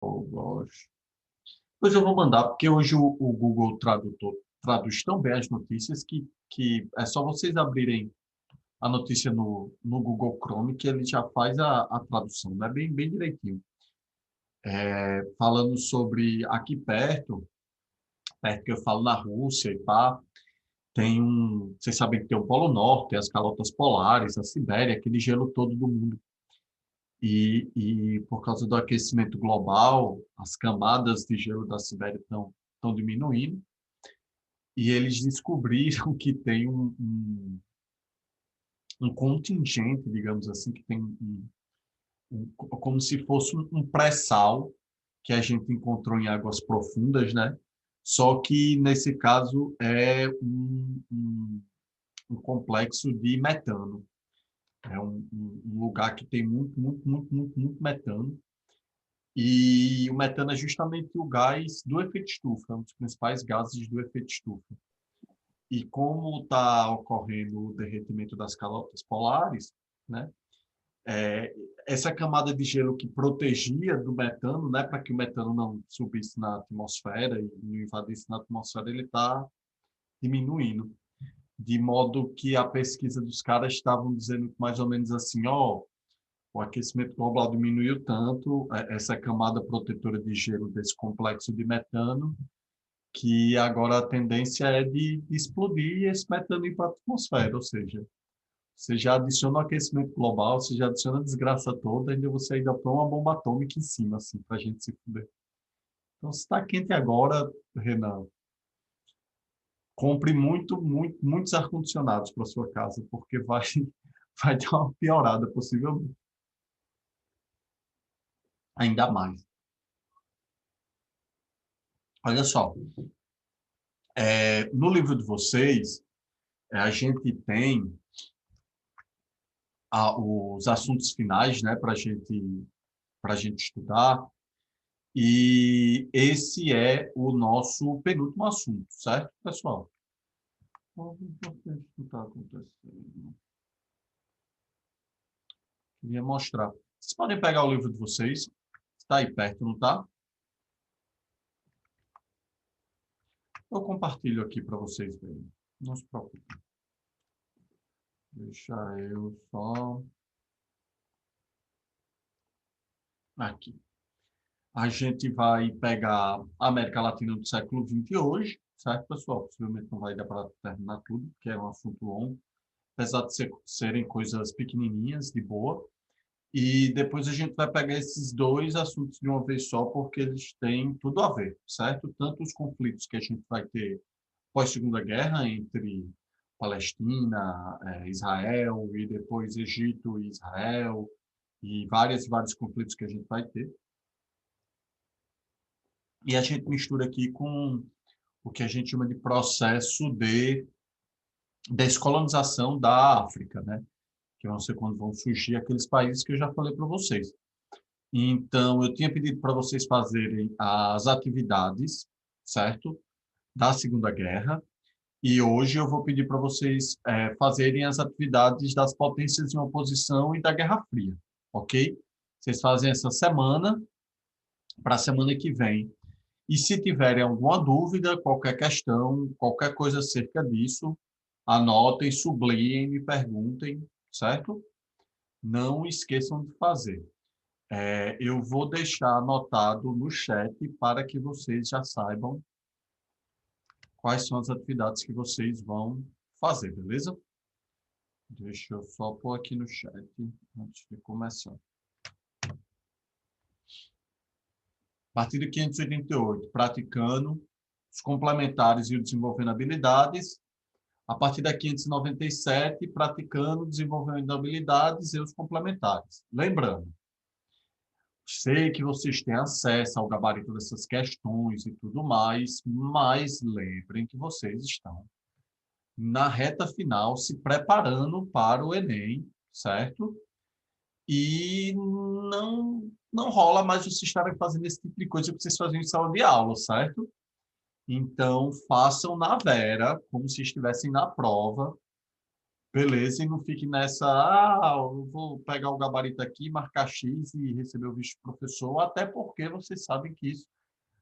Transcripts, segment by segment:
Eu gosto. Pois eu vou mandar, porque hoje o Google Tradutor traduz tão bem as notícias que é só vocês abrirem a notícia no Google Chrome que ele já faz a tradução, né? Bem direitinho. Falando sobre aqui perto que eu falo na Rússia e pá, tem vocês sabem que tem o Polo Norte, as calotas polares, a Sibéria, aquele gelo todo do mundo. E por causa do aquecimento global, as camadas de gelo da Sibéria estão diminuindo. E eles descobriram que tem um contingente, digamos assim, que tem como se fosse um pré-sal que a gente encontrou em águas profundas, né? Só que, nesse caso, é um complexo de metano. É um lugar que tem muito metano. E o metano é justamente o gás do efeito estufa, um dos principais gases do efeito estufa. E como está ocorrendo o derretimento das calotas polares, né? É, essa camada de gelo que protegia do metano, né, para que o metano não subisse na atmosfera e não invadisse na atmosfera, ele está diminuindo. De modo que a pesquisa dos caras estavam dizendo mais ou menos assim, ó, o aquecimento global diminuiu tanto, essa camada protetora de gelo desse complexo de metano, que agora a tendência é de explodir e esse metano ir para a atmosfera, ou seja, você já adiciona o aquecimento global, você já adiciona a desgraça toda, ainda você ainda põe uma bomba atômica em cima, assim, para a gente se fuder. Então, se está quente agora, Renan, compre muitos ar-condicionados para sua casa, porque vai dar uma piorada, possivelmente. Ainda mais. Olha só, no livro de vocês, a gente tem os assuntos finais, né, para gente estudar, e esse é o nosso penúltimo assunto, certo, pessoal? Algo importante que está acontecendo. Queria mostrar. Vocês podem pegar o livro de vocês. Está aí perto, não está? Eu compartilho aqui para vocês verem. Não se preocupe. Deixa eu só... Aqui. A gente vai pegar a América Latina do século XX hoje, certo, pessoal? Possivelmente não vai dar para terminar tudo, porque é um assunto longo, apesar de serem coisas pequenininhas, de boa. E depois a gente vai pegar esses dois assuntos de uma vez só, porque eles têm tudo a ver, certo? Tanto os conflitos que a gente vai ter pós-Segunda Guerra entre Palestina, Israel, e depois Egito e Israel, e vários conflitos que a gente vai ter. E a gente mistura aqui com o que a gente chama de processo de descolonização da África, né? Que eu não sei quando vão surgir aqueles países que eu já falei para vocês. Então, eu tinha pedido para vocês fazerem as atividades, certo? Da Segunda Guerra. E hoje eu vou pedir para vocês fazerem as atividades das potências em oposição e da Guerra Fria, ok? Vocês fazem essa semana para a semana que vem. E se tiverem alguma dúvida, qualquer questão, qualquer coisa acerca disso, anotem, sublinhem, me perguntem, certo? Não esqueçam de fazer. Eu vou deixar anotado no chat para que vocês já saibam quais são as atividades que vocês vão fazer, beleza? Deixa eu só pôr aqui no chat antes de começar. Partida 588, praticando os complementares e o desenvolvendo habilidades. A partir da 597, praticando, desenvolvendo habilidades e os complementares. Lembrando, sei que vocês têm acesso ao gabarito dessas questões e tudo mais, mas lembrem que vocês estão na reta final se preparando para o Enem, certo? E não rola mais vocês estarem fazendo esse tipo de coisa que vocês faziam em sala de aula, certo? Então, façam na vera, como se estivessem na prova, Beleza, e não fique nessa, eu vou pegar o gabarito aqui, marcar X e receber o visto de professor, até porque vocês sabem que isso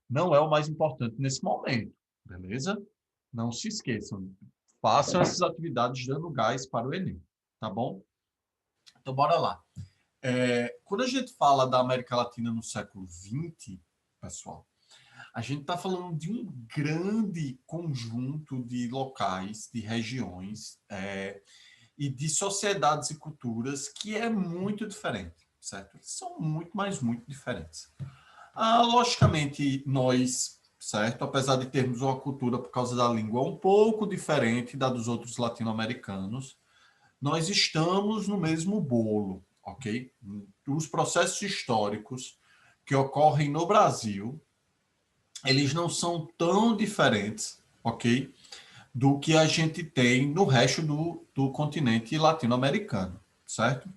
não é o mais importante nesse momento, beleza? Não se esqueçam, façam essas atividades dando gás para o Enem, tá bom? Então, bora lá. Quando a gente fala da América Latina no século XX, pessoal, a gente está falando de um grande conjunto de locais, de regiões, e de sociedades e culturas que é muito diferente, certo? São muito, mas muito diferentes. Logicamente, nós, certo? Apesar de termos uma cultura por causa da língua um pouco diferente da dos outros latino-americanos, nós estamos no mesmo bolo, ok? Os processos históricos que ocorrem no Brasil, eles não são tão diferentes, ok? Do que a gente tem no resto do continente latino-americano, certo?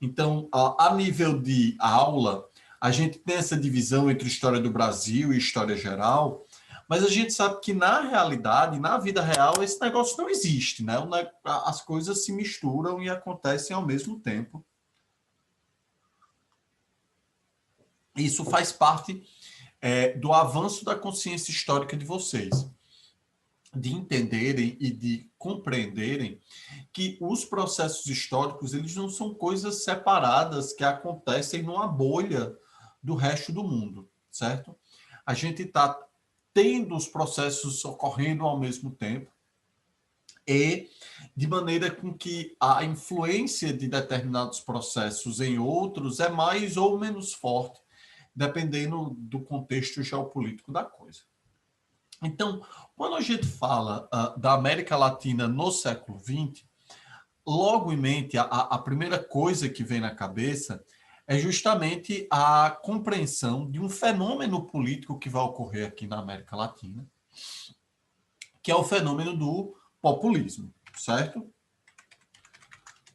Então, a nível de aula, a gente tem essa divisão entre história do Brasil e história geral, mas a gente sabe que na realidade, na vida real, esse negócio não existe, né? As coisas se misturam e acontecem ao mesmo tempo. Isso faz parte do avanço da consciência histórica de vocês, de entenderem e de compreenderem que os processos históricos eles não são coisas separadas que acontecem numa bolha do resto do mundo, certo? A gente está tendo os processos ocorrendo ao mesmo tempo e de maneira com que a influência de determinados processos em outros é mais ou menos forte, dependendo do contexto geopolítico da coisa. Então, quando a gente fala da América Latina no século XX, logo em mente, a primeira coisa que vem na cabeça é justamente a compreensão de um fenômeno político que vai ocorrer aqui na América Latina, que é o fenômeno do populismo, certo?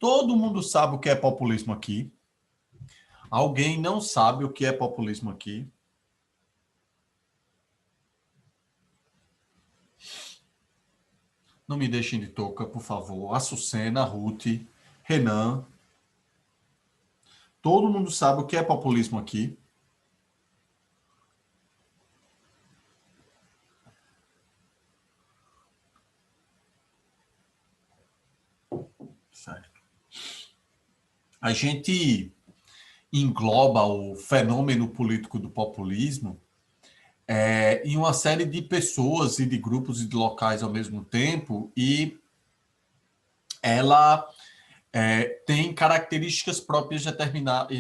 Todo mundo sabe o que é populismo aqui. Alguém não sabe o que é populismo aqui? Não me deixem de touca, por favor. Açucena, Ruth, Renan. Todo mundo sabe o que é populismo aqui? Certo. A gente engloba o fenômeno político do populismo em uma série de pessoas e de grupos e de locais ao mesmo tempo, e ela tem características próprias determinadas,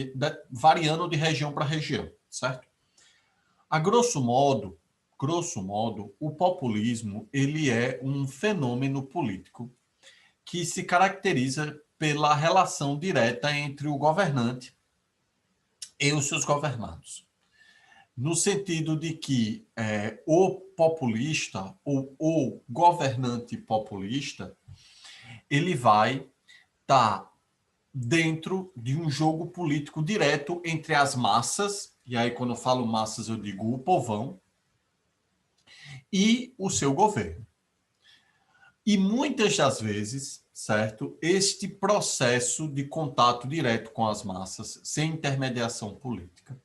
variando de região para região, certo? A grosso modo, o populismo ele é um fenômeno político que se caracteriza pela relação direta entre o governante e os seus governados. No sentido de que o populista ou o governante populista, ele vai estar dentro de um jogo político direto entre as massas, e aí quando eu falo massas eu digo o povão, e o seu governo. E muitas das vezes, certo, este processo de contato direto com as massas, sem intermediação política,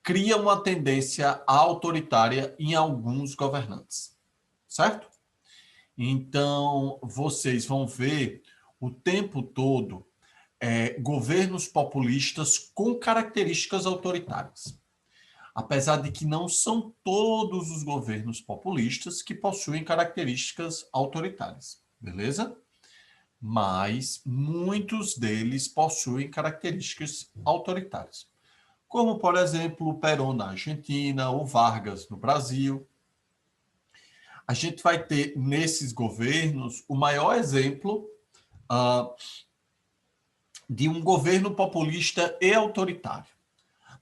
cria uma tendência autoritária em alguns governantes, certo? Então, vocês vão ver o tempo todo governos populistas com características autoritárias. Apesar de que não são todos os governos populistas que possuem características autoritárias, beleza? Mas muitos deles possuem características autoritárias, como, por exemplo, o Perón na Argentina, o Vargas no Brasil. A gente vai ter nesses governos o maior exemplo de um governo populista e autoritário.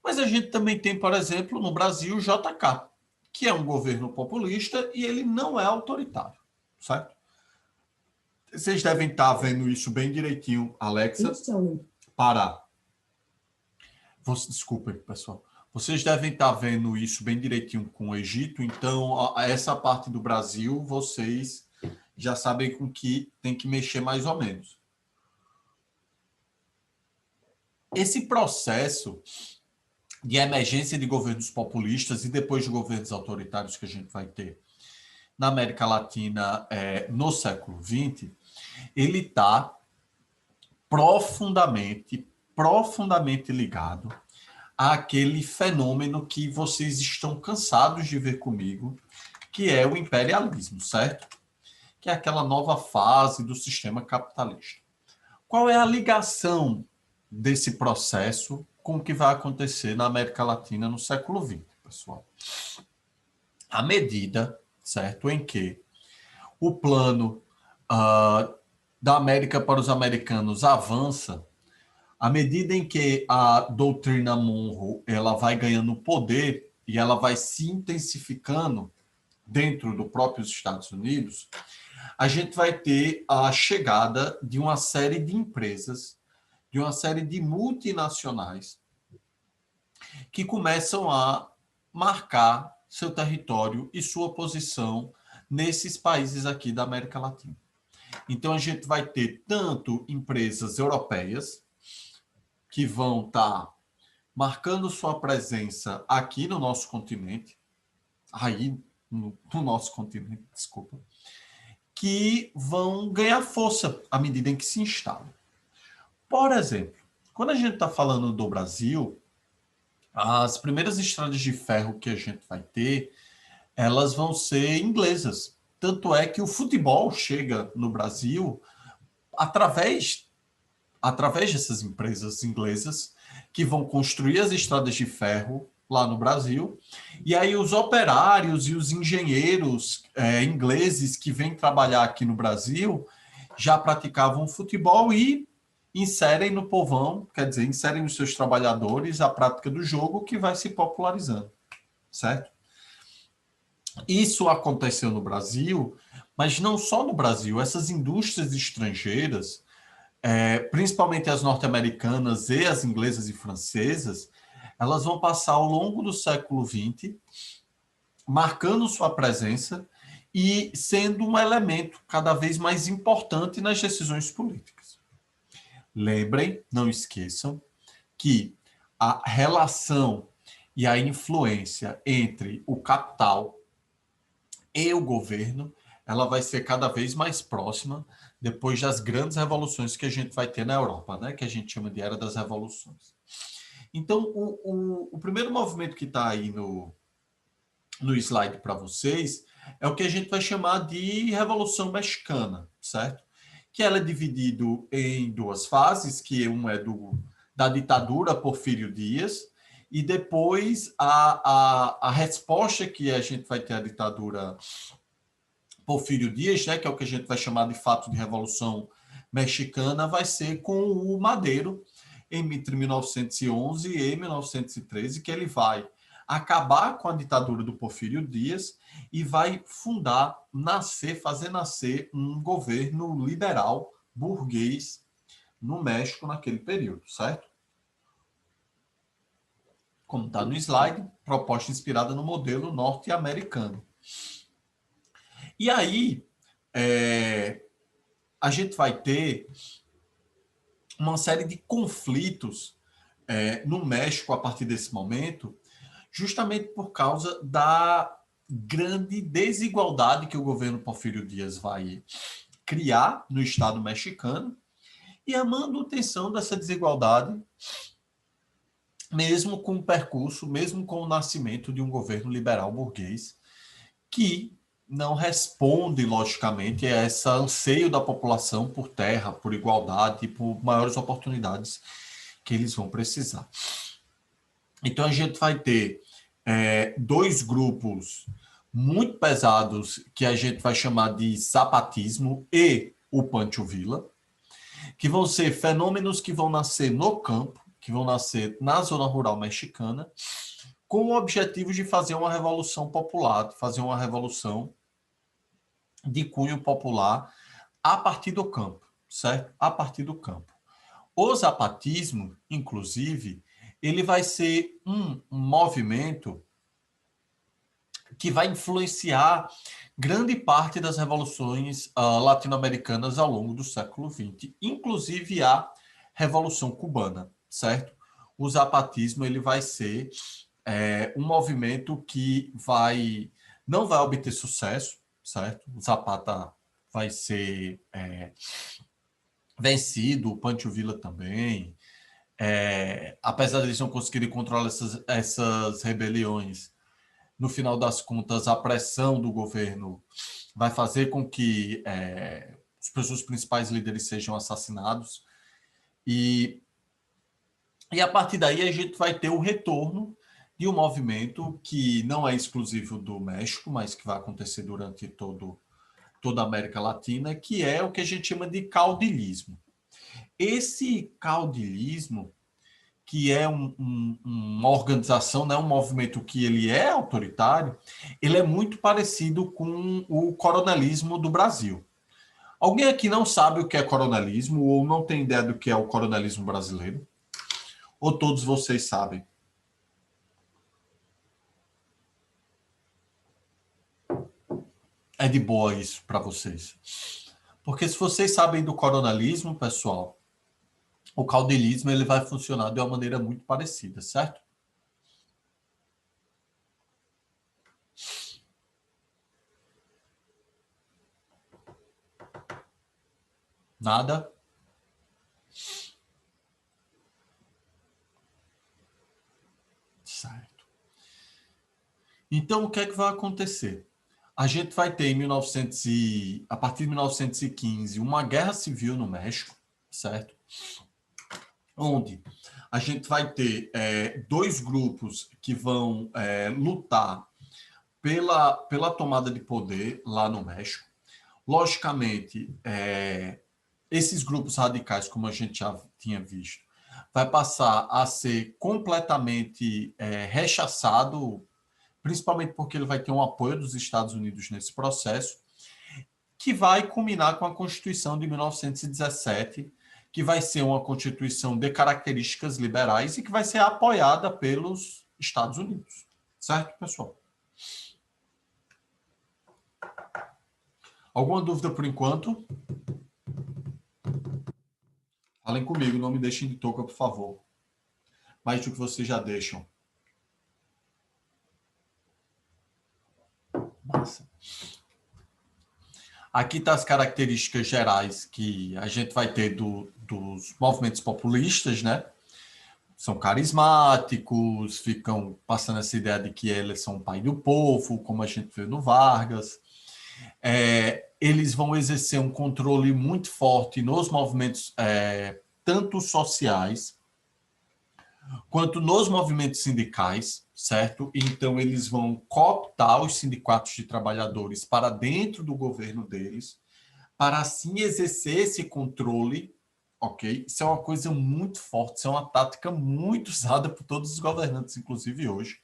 Mas a gente também tem, por exemplo, no Brasil, o JK, que é um governo populista e ele não é autoritário, certo? Vocês devem estar vendo isso bem direitinho, Alexa. Para. Desculpem, pessoal. Vocês devem estar vendo isso bem direitinho com o Egito, então essa parte do Brasil vocês já sabem com que tem que mexer mais ou menos. Esse processo de emergência de governos populistas e depois de governos autoritários que a gente vai ter na América Latina no século XX, ele está profundamente ligado àquele fenômeno que vocês estão cansados de ver comigo, que é o imperialismo, certo? Que é aquela nova fase do sistema capitalista. Qual é a ligação desse processo com o que vai acontecer na América Latina no século XX, pessoal? À medida, certo, em que o plano da América para os americanos avança, à medida em que a doutrina Monroe ela vai ganhando poder e ela vai se intensificando dentro do próprio Estados Unidos, a gente vai ter a chegada de uma série de empresas, de uma série de multinacionais que começam a marcar seu território e sua posição nesses países aqui da América Latina. Então, a gente vai ter tanto empresas europeias que vão estar marcando sua presença aqui no nosso continente, no nosso continente, desculpa, que vão ganhar força à medida em que se instalam. Por exemplo, quando a gente está falando do Brasil, as primeiras estradas de ferro que a gente vai ter, elas vão ser inglesas. Tanto é que o futebol chega no Brasil através dessas empresas inglesas que vão construir as estradas de ferro lá no Brasil. E aí os operários e os engenheiros ingleses que vêm trabalhar aqui no Brasil já praticavam futebol e inserem no povão, quer dizer, inserem nos seus trabalhadores a prática do jogo que vai se popularizando, certo? Isso aconteceu no Brasil, mas não só no Brasil. Essas indústrias estrangeiras, principalmente as norte-americanas e as inglesas e francesas, elas vão passar ao longo do século XX marcando sua presença e sendo um elemento cada vez mais importante nas decisões políticas. Lembrem, não esqueçam, que a relação e a influência entre o capital e o governo, ela vai ser cada vez mais próxima depois das grandes revoluções que a gente vai ter na Europa, né? Que a gente chama de Era das Revoluções. Então, o primeiro movimento que está aí no slide para vocês é o que a gente vai chamar de Revolução Mexicana, certo? Que ela é dividida em duas fases, que uma é da ditadura Porfírio Dias, e depois a resposta que a gente vai ter à ditadura Porfírio Dias, né, que é o que a gente vai chamar de fato de Revolução Mexicana, vai ser com o Madero, entre 1911 e 1913, que ele vai acabar com a ditadura do Porfírio Dias e vai fazer nascer um governo liberal, burguês, no México naquele período, certo? Como está no slide, proposta inspirada no modelo norte-americano. E aí, a gente vai ter uma série de conflitos no México a partir desse momento, justamente por causa da grande desigualdade que o governo Porfírio Dias vai criar no Estado mexicano e a manutenção dessa desigualdade, mesmo com o percurso, mesmo com o nascimento de um governo liberal burguês que não responde, logicamente, a esse anseio da população por terra, por igualdade e por maiores oportunidades que eles vão precisar. Então, a gente vai ter dois grupos muito pesados que a gente vai chamar de zapatismo e o Pancho Villa, que vão ser fenômenos que vão nascer no campo, que vão nascer na zona rural mexicana, com o objetivo de fazer uma revolução popular, fazer uma revolução de cunho popular a partir do campo, certo? A partir do campo. O zapatismo, inclusive, ele vai ser um movimento que vai influenciar grande parte das revoluções latino-americanas ao longo do século XX, inclusive a Revolução Cubana, certo? O zapatismo ele vai ser um movimento que não vai obter sucesso, certo? O Zapata vai ser vencido, o Pancho Villa também. Apesar de eles não conseguirem controlar essas rebeliões, no final das contas, a pressão do governo vai fazer com que os seus principais líderes sejam assassinados. E a partir daí a gente vai ter o retorno de um movimento que não é exclusivo do México, mas que vai acontecer durante toda a América Latina, que é o que a gente chama de caudilismo. Esse caudilismo, que é uma organização, né, um movimento que ele é autoritário, ele é muito parecido com o coronelismo do Brasil. Alguém aqui não sabe o que é coronelismo ou não tem ideia do que é o coronelismo brasileiro? Ou todos vocês sabem? É de boa isso para vocês. Porque se vocês sabem do coronelismo, pessoal, o caudilismo ele vai funcionar de uma maneira muito parecida, certo? Nada? Certo. Então, o que é que vai acontecer? A gente vai ter a partir de 1915 uma guerra civil no México, certo? Onde a gente vai ter dois grupos que vão lutar pela tomada de poder lá no México. Logicamente, esses grupos radicais, como a gente já tinha visto, vai passar a ser completamente rechaçado, principalmente porque ele vai ter um apoio dos Estados Unidos nesse processo, que vai culminar com a Constituição de 1917, que vai ser uma Constituição de características liberais e que vai ser apoiada pelos Estados Unidos. Certo, pessoal? Alguma dúvida por enquanto? Falem comigo, não me deixem de touca, por favor. Mais do que vocês já deixam. Massa. Aqui estão as características gerais que a gente vai ter dos movimentos populistas, né? São carismáticos, ficam passando essa ideia de que eles são o pai do povo, como a gente vê no Vargas. Eles vão exercer um controle muito forte nos movimentos, tanto sociais, quanto nos movimentos sindicais, certo? Então, eles vão cooptar os sindicatos de trabalhadores para dentro do governo deles, para assim exercer esse controle, ok? Isso é uma coisa muito forte, isso é uma tática muito usada por todos os governantes, inclusive hoje.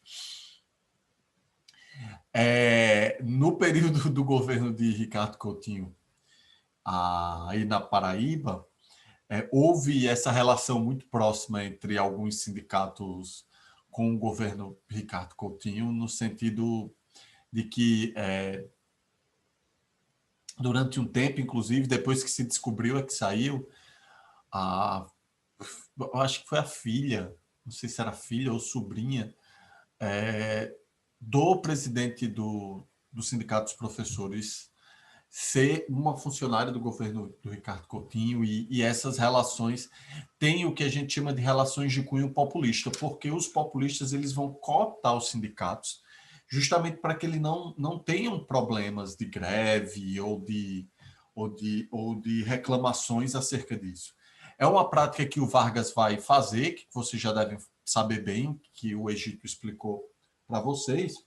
No período do governo de Ricardo Coutinho, aí na Paraíba, houve essa relação muito próxima entre alguns sindicatos com o governo Ricardo Coutinho, no sentido de que, durante um tempo, inclusive, depois que se descobriu, que saiu, eu acho que foi a filha, não sei se era filha ou sobrinha, do presidente do Sindicato dos Professores ser uma funcionária do governo do Ricardo Coutinho, e essas relações têm o que a gente chama de relações de cunho populista, porque os populistas eles vão cooptar os sindicatos justamente para que eles não tenham problemas de greve ou de reclamações acerca disso. É uma prática que o Vargas vai fazer, que vocês já devem saber bem, que o Egito explicou para vocês,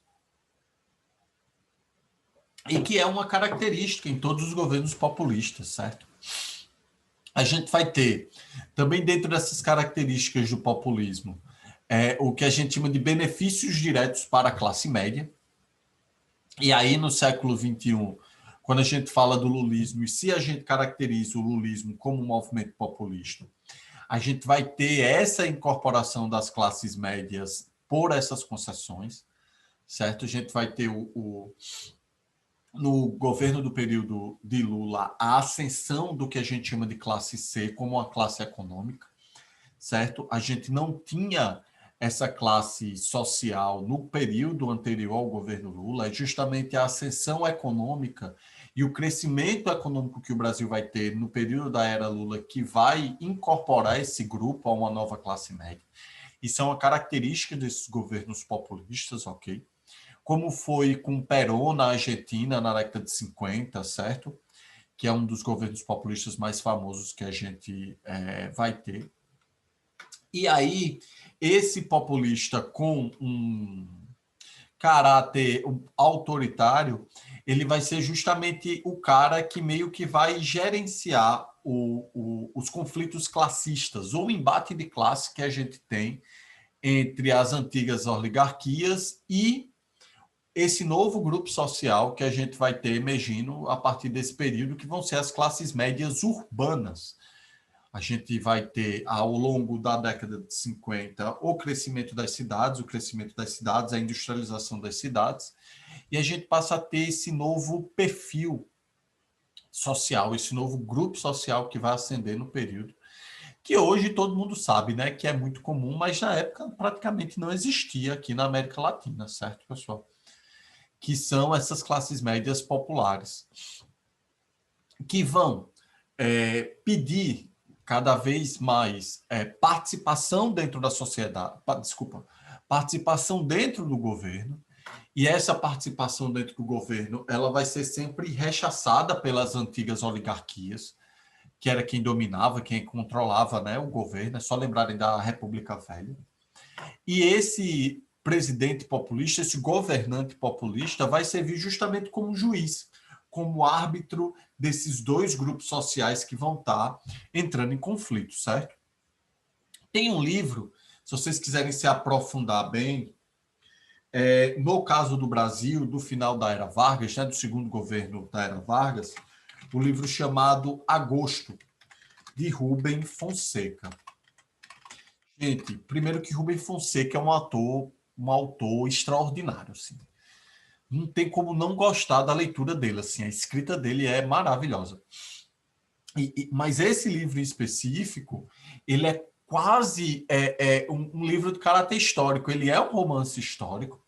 e que é uma característica em todos os governos populistas, certo? A gente vai ter, também dentro dessas características do populismo, o que a gente chama de benefícios diretos para a classe média. E aí, no século XXI, quando a gente fala do lulismo, e se a gente caracteriza o lulismo como um movimento populista, a gente vai ter essa incorporação das classes médias por essas concessões, certo? A gente vai ter no governo do período de Lula a ascensão do que a gente chama de classe C como uma classe econômica, certo? A gente não tinha essa classe social no período anterior ao governo Lula, é justamente a ascensão econômica e o crescimento econômico que o Brasil vai ter no período da era Lula que vai incorporar esse grupo a uma nova classe média. Isso é uma característica desses governos populistas, ok? Como foi com Perón na Argentina na década de 50, certo? Que é um dos governos populistas mais famosos que a gente vai ter. E aí, esse populista com um caráter autoritário, ele vai ser justamente o cara que meio que vai gerenciar os conflitos classistas, ou o embate de classe que a gente tem entre as antigas oligarquias e esse novo grupo social que a gente vai ter emergindo a partir desse período, que vão ser as classes médias urbanas. A gente vai ter, ao longo da década de 50, o crescimento das cidades, a industrialização das cidades, e a gente passa a ter esse novo perfil social, esse novo grupo social que vai ascender no período, que hoje todo mundo sabe, né, que é muito comum, mas na época praticamente não existia aqui na América Latina, certo, pessoal? Que são essas classes médias populares, que vão pedir cada vez mais participação dentro da sociedade, participação dentro do governo, e essa participação dentro do governo ela vai ser sempre rechaçada pelas antigas oligarquias, que era quem dominava, quem controlava, né, o governo. É só lembrarem da República Velha. E esse presidente populista, esse governante populista, vai servir justamente como juiz, como árbitro desses dois grupos sociais que vão estar entrando em conflito, certo? Tem um livro, se vocês quiserem se aprofundar bem, no caso do Brasil, do final da Era Vargas, né, do segundo governo da Era Vargas, o livro chamado Agosto, de Rubem Fonseca. Gente, primeiro que Rubem Fonseca é um autor extraordinário, assim. Não tem como não gostar da leitura dele, assim. A escrita dele é maravilhosa. Mas esse livro em específico, ele é quase um livro de caráter histórico. Ele é um romance histórico,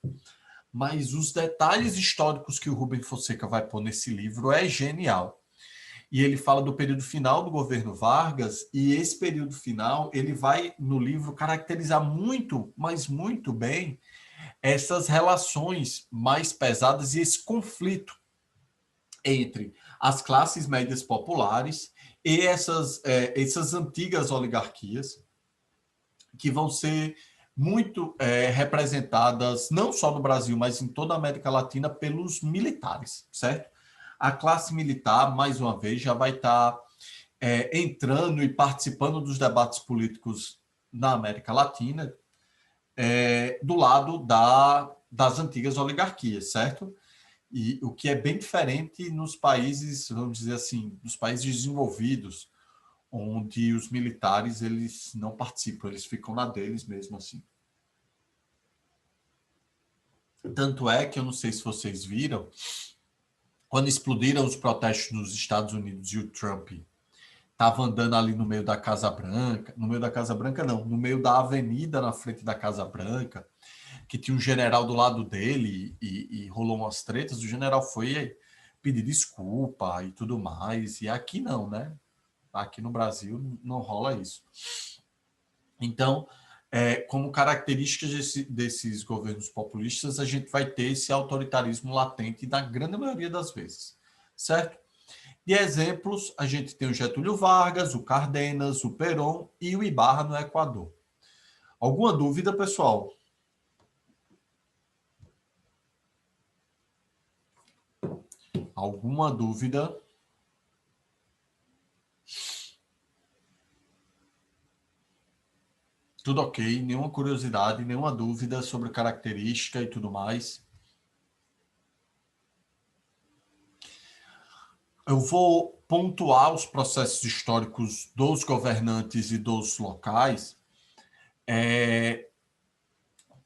mas os detalhes históricos que o Rubem Fonseca vai pôr nesse livro é genial. E ele fala do período final do governo Vargas, e esse período final, ele vai, no livro, caracterizar muito, mas muito bem, essas relações mais pesadas e esse conflito entre as classes médias populares e essas antigas oligarquias, que vão ser muito representadas, não só no Brasil, mas em toda a América Latina, pelos militares, certo? A classe militar, mais uma vez, já vai estar entrando e participando dos debates políticos na América Latina, do lado das antigas oligarquias, certo? E o que é bem diferente nos países, vamos dizer assim, nos países desenvolvidos, onde os militares eles não participam, eles ficam na deles mesmo assim. Tanto é que eu não sei se vocês viram, quando explodiram os protestos nos Estados Unidos e o Trump estava andando ali no meio da Casa Branca, no meio da Casa Branca não, no meio da avenida na frente da Casa Branca, que tinha um general do lado dele e rolou umas tretas, o general foi pedir desculpa e tudo mais, e aqui não, né? Aqui no Brasil não rola isso. Então, como características desses governos populistas, a gente vai ter esse autoritarismo latente na grande maioria das vezes, certo? De exemplos, a gente tem o Getúlio Vargas, o Cárdenas, o Perón e o Ibarra no Equador. Alguma dúvida, pessoal? Alguma dúvida? Tudo ok, nenhuma curiosidade, nenhuma dúvida sobre característica e tudo mais. Eu vou pontuar os processos históricos dos governantes e dos locais,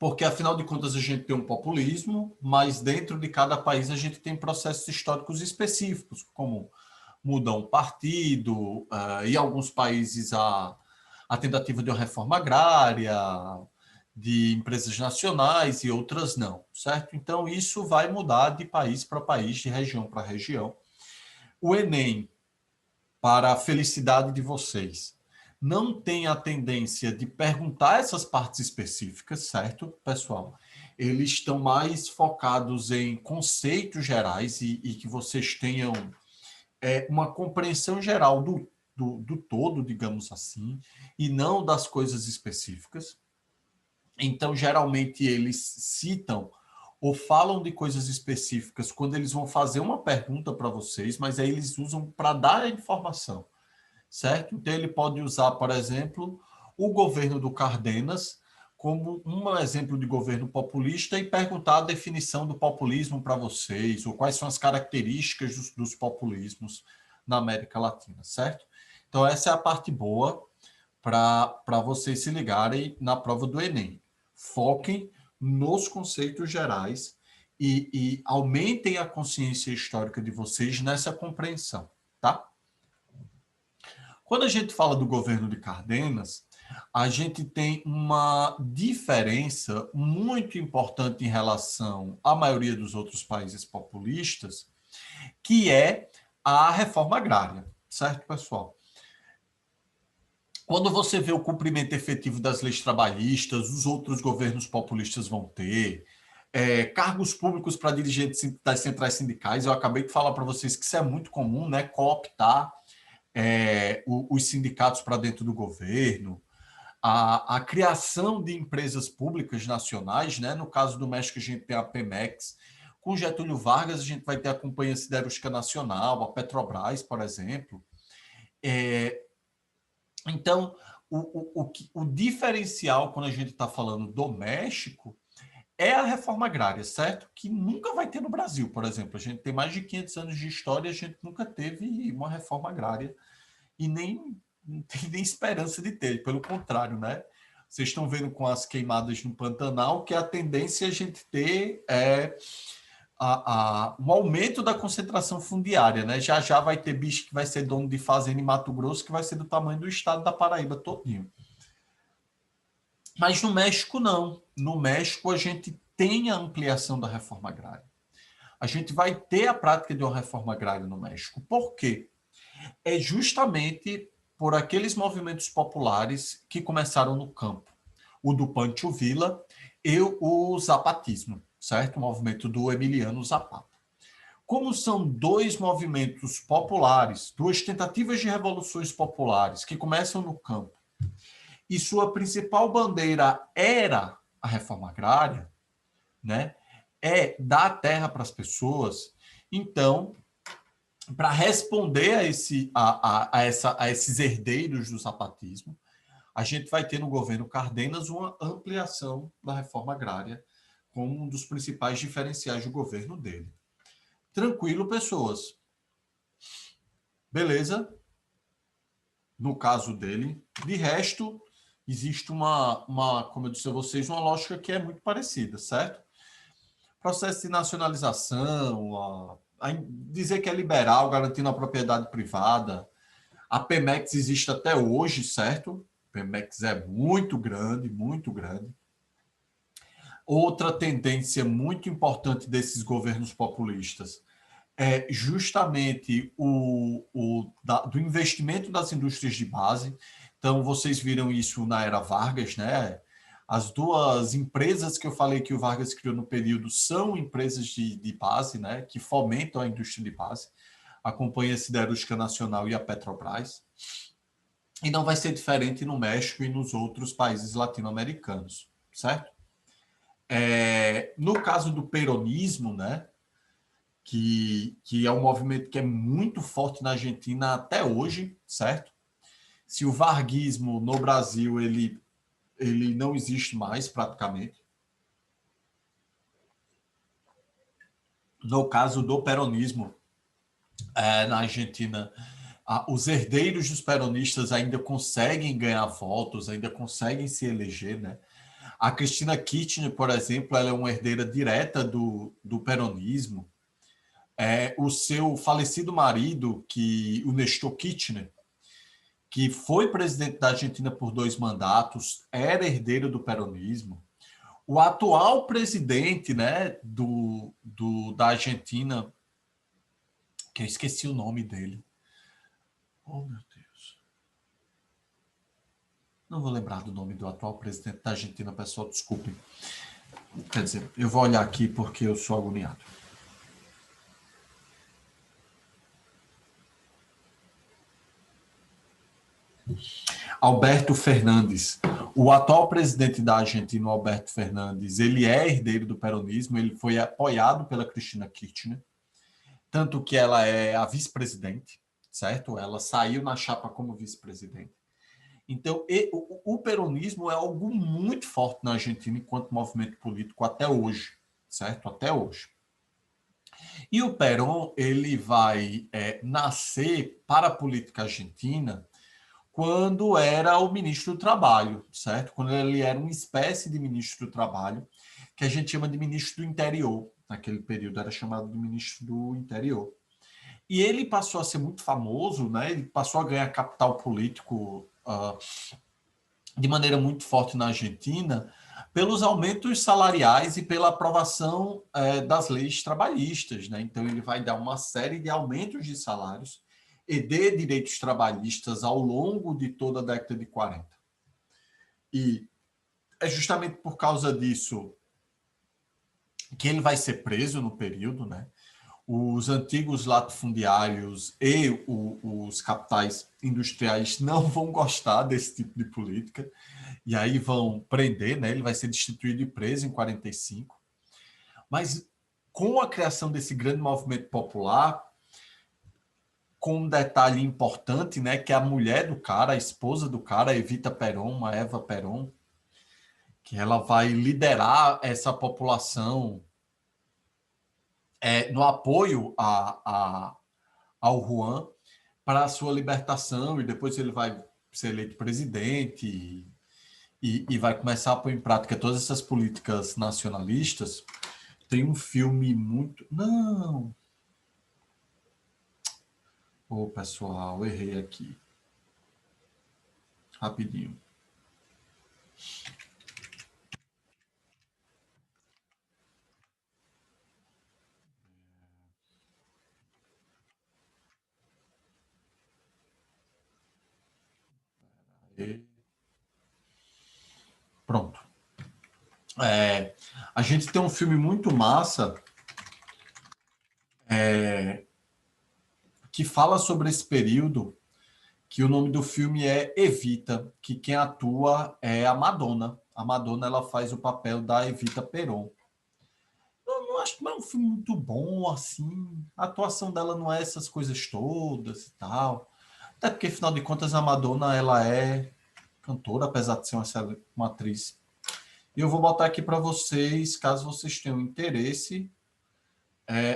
porque, afinal de contas, a gente tem um populismo, mas dentro de cada país a gente tem processos históricos específicos, como mudar um partido, e alguns países a tentativa de uma reforma agrária, de empresas nacionais e outras não, certo? Então, isso vai mudar de país para país, de região para região. O Enem, para a felicidade de vocês, não tem a tendência de perguntar essas partes específicas, certo, pessoal? Eles estão mais focados em conceitos gerais e que vocês tenham uma compreensão geral do todo, digamos assim, e não das coisas específicas. Então, geralmente, eles citam ou falam de coisas específicas quando eles vão fazer uma pergunta para vocês, mas aí eles usam para dar a informação, certo? Então, ele pode usar, por exemplo, o governo do Cardenas como um exemplo de governo populista e perguntar a definição do populismo para vocês, ou quais são as características dos populismos na América Latina, certo? Então, essa é a parte boa para vocês se ligarem na prova do Enem. Foquem nos conceitos gerais e aumentem a consciência histórica de vocês nessa compreensão, tá? Quando a gente fala do governo de Cardenas, a gente tem uma diferença muito importante em relação à maioria dos outros países populistas, que é a reforma agrária, certo, pessoal? Quando você vê o cumprimento efetivo das leis trabalhistas, os outros governos populistas vão ter, cargos públicos para dirigentes das centrais sindicais, eu acabei de falar para vocês que isso é muito comum, né? Cooptar os sindicatos para dentro do governo, a criação de empresas públicas nacionais, né? No caso do México, a gente tem a Pemex. Com Getúlio Vargas, a gente vai ter a Companhia Siderúrgica Nacional, a Petrobras, por exemplo. Então, o diferencial, quando a gente está falando do México, é a reforma agrária, certo? Que nunca vai ter no Brasil, por exemplo. A gente tem mais de 500 anos de história e a gente nunca teve uma reforma agrária e nem não tem nem esperança de ter, pelo contrário, né? Vocês estão vendo com as queimadas no Pantanal que a tendência é a gente ter um aumento da concentração fundiária, né? Já já vai ter bicho que vai ser dono de fazenda em Mato Grosso que vai ser do tamanho do estado da Paraíba todinho. Mas no México não. No México a gente tem a ampliação da reforma agrária. A gente vai ter a prática de uma reforma agrária no México. Por quê? É justamente por aqueles movimentos populares que começaram no campo. O do Pancho Villa e o zapatismo, certo? O movimento do Emiliano Zapata. Como são dois movimentos populares, duas tentativas de revoluções populares que começam no campo, e sua principal bandeira era a reforma agrária, né? É dar terra para as pessoas. Então, para responder a esses herdeiros do zapatismo, a gente vai ter no governo Cardenas uma ampliação da reforma agrária como um dos principais diferenciais do governo dele. Tranquilo, pessoas. Beleza? No caso dele. De resto, existe como eu disse a vocês, uma lógica que é muito parecida, certo? Processo de nacionalização, dizer que é liberal, garantindo a propriedade privada. A Pemex existe até hoje, certo? A Pemex é muito grande, muito grande. Outra tendência muito importante desses governos populistas é justamente do investimento das indústrias de base. Então, vocês viram isso na era Vargas, né? As duas empresas que eu falei que o Vargas criou no período são empresas de base, né? Que fomentam a indústria de base, a Companhia Siderúrgica Nacional e a Petrobras. E não vai ser diferente no México e nos outros países latino-americanos, certo? No caso do peronismo, né? Que é um movimento que é muito forte na Argentina até hoje, certo? Se o varguismo no Brasil ele não existe mais praticamente. No caso do peronismo, na Argentina, os herdeiros dos peronistas ainda conseguem ganhar votos, ainda conseguem se eleger, né? A Cristina Kirchner, por exemplo, ela é uma herdeira direta do peronismo. O seu falecido marido, o Nestor Kirchner, que foi presidente da Argentina por 2 mandatos, era herdeiro do peronismo. O atual presidente, né, da Argentina, que eu esqueci o nome dele. Oh, meu Deus. Não vou lembrar do nome do atual presidente da Argentina, pessoal, desculpem. Quer dizer, eu vou olhar aqui porque eu sou agoniado. Alberto Fernandes. O atual presidente da Argentina, Alberto Fernandes, ele é herdeiro do peronismo, ele foi apoiado pela Cristina Kirchner, tanto que ela é a vice-presidente, certo? Ela saiu na chapa como vice-presidente. Então, o peronismo é algo muito forte na Argentina enquanto movimento político até hoje, certo? Até hoje. E o Perón, ele vai nascer para a política argentina quando era o ministro do Trabalho, certo? Quando ele era uma espécie de ministro do Trabalho, que a gente chama de ministro do Interior. Naquele período era chamado de ministro do Interior. E ele passou a ser muito famoso, né? Ele passou a ganhar capital político de maneira muito forte na Argentina pelos aumentos salariais e pela aprovação das leis trabalhistas, né? Então ele vai dar uma série de aumentos de salários e de direitos trabalhistas ao longo de toda a década de 40. E é justamente por causa disso que ele vai ser preso no período, né? Os antigos latifundiários e os capitais industriais não vão gostar desse tipo de política e aí vão prender, né? Ele vai ser destituído e preso em 45. Mas com a criação desse grande movimento popular, com um detalhe importante, né, que a mulher do cara, a esposa do cara, Evita Perón, a Eva Perón, que ela vai liderar essa população no apoio ao Juan para a sua libertação, e depois ele vai ser eleito presidente e vai começar a pôr em prática todas essas políticas nacionalistas. Tem um filme muito... Não! Ô, pessoal, errei aqui. Rapidinho. Pronto. A gente tem um filme muito massa que fala sobre esse período, que o nome do filme é Evita, que quem atua é a Madonna. A Madonna, ela faz o papel da Evita Perón. Eu não acho que é um filme muito bom, assim. A atuação dela não é essas coisas todas e tal. Até porque, afinal de contas, a Madonna, ela é cantora, apesar de ser uma atriz. E eu vou botar aqui para vocês, caso vocês tenham interesse,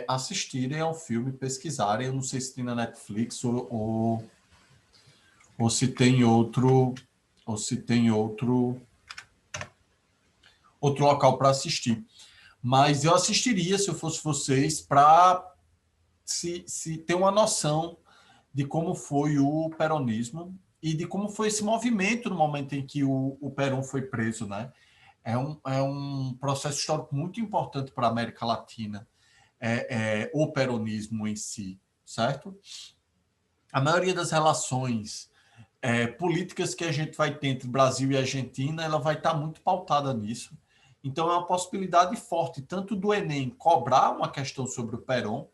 assistirem ao filme, pesquisarem. Eu não sei se tem na Netflix ou se tem outro local para assistir. Mas eu assistiria, se eu fosse vocês, para se ter uma noção de como foi o peronismo e de como foi esse movimento no momento em que o Perón foi preso, né? É um processo histórico muito importante para a América Latina, o peronismo em si, certo? A maioria das relações políticas que a gente vai ter entre Brasil e Argentina, ela vai estar muito pautada nisso. Então, é uma possibilidade forte, tanto do Enem cobrar uma questão sobre o Perón,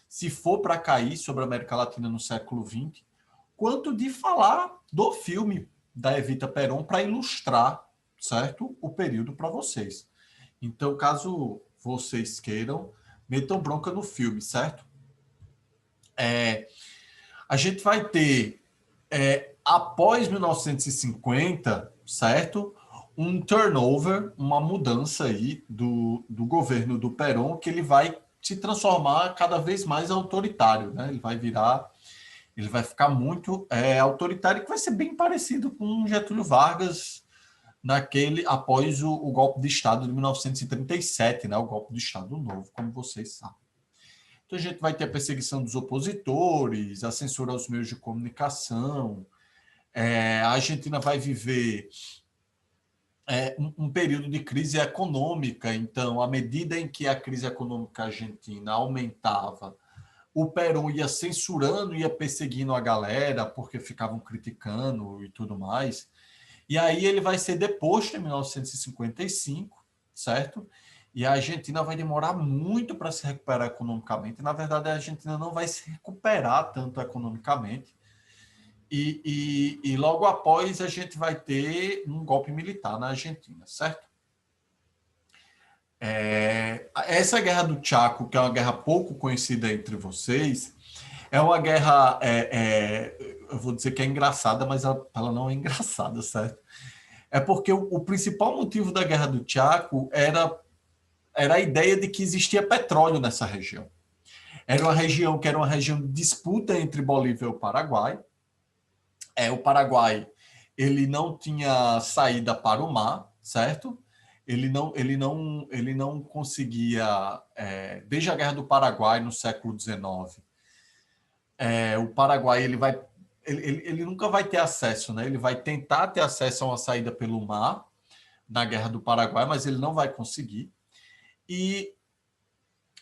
se for para cair sobre a América Latina no século XX, quanto de falar do filme da Evita Perón para ilustrar, certo, o período para vocês. Então, caso vocês queiram, metam bronca no filme, certo? A gente vai ter, após 1950, certo? Um turnover, uma mudança aí do governo do Perón, que ele vai se transformar cada vez mais autoritário, né? Ele vai ficar muito autoritário, que vai ser bem parecido com Getúlio Vargas após o golpe de Estado de 1937, né? O golpe do Estado Novo, como vocês sabem. Então, a gente vai ter a perseguição dos opositores, a censura aos meios de comunicação. A Argentina vai viver um período de crise econômica. Então, à medida em que a crise econômica argentina aumentava, o Perón ia censurando, ia perseguindo a galera, porque ficavam criticando e tudo mais. E aí ele vai ser deposto em 1955, certo? E a Argentina vai demorar muito para se recuperar economicamente. Na verdade, a Argentina não vai se recuperar tanto economicamente. E logo após a gente vai ter um golpe militar na Argentina, certo? Essa guerra do Chaco, que é uma guerra pouco conhecida entre vocês, é uma guerra, eu vou dizer que é engraçada, mas ela não é engraçada, certo? É porque o principal motivo da guerra do Chaco era a ideia de que existia petróleo nessa região. Era uma região que era uma região de disputa entre Bolívia e o Paraguai. O Paraguai ele não tinha saída para o mar, certo? Ele não conseguia, desde a Guerra do Paraguai no século XIX, o Paraguai ele nunca vai ter acesso, né? Ele vai tentar ter acesso a uma saída pelo mar na Guerra do Paraguai, mas ele não vai conseguir. E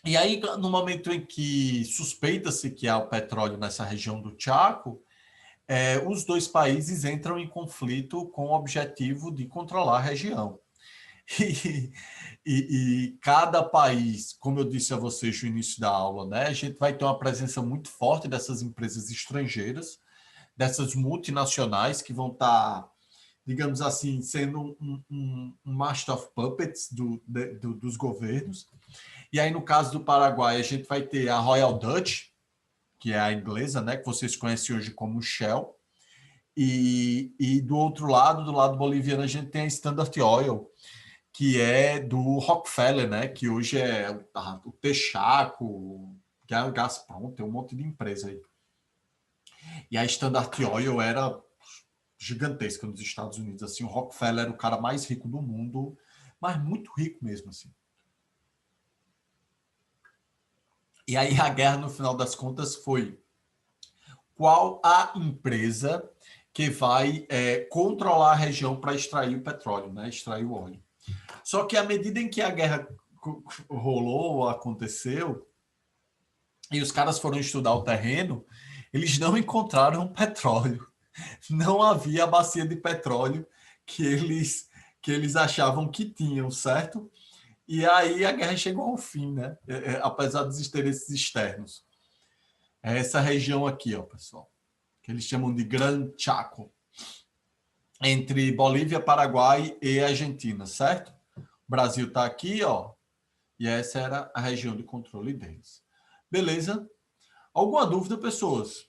aí, no momento em que suspeita-se que há o petróleo nessa região do Chaco, os dois países entram em conflito com o objetivo de controlar a região. E cada país, como eu disse a vocês no início da aula, né, a gente vai ter uma presença muito forte dessas empresas estrangeiras, dessas multinacionais que vão estar, digamos assim, sendo um master of puppets dos governos. E aí, no caso do Paraguai, a gente vai ter a Royal Dutch, que é a inglesa, né, que vocês conhecem hoje como Shell. E do outro lado, do lado boliviano, a gente tem a Standard Oil, que é do Rockefeller, né, que hoje é o Texaco, que é o Gazprom, tem um monte de empresa aí. E a Standard Oil era gigantesca nos Estados Unidos. Assim, o Rockefeller era o cara mais rico do mundo, mas muito rico mesmo, assim. E aí a guerra, no final das contas, foi qual a empresa que vai controlar a região para extrair o petróleo, né? Extrair o óleo. Só que à medida em que a guerra rolou, aconteceu, e os caras foram estudar o terreno, eles não encontraram petróleo. Não havia a bacia de petróleo que eles achavam que tinham, certo? E aí a guerra chegou ao fim, né? Apesar dos interesses externos. É essa região aqui, ó, pessoal, que eles chamam de Gran Chaco, entre Bolívia, Paraguai e Argentina, certo? O Brasil está aqui, ó, e essa era a região de controle deles. Beleza? Alguma dúvida, pessoas?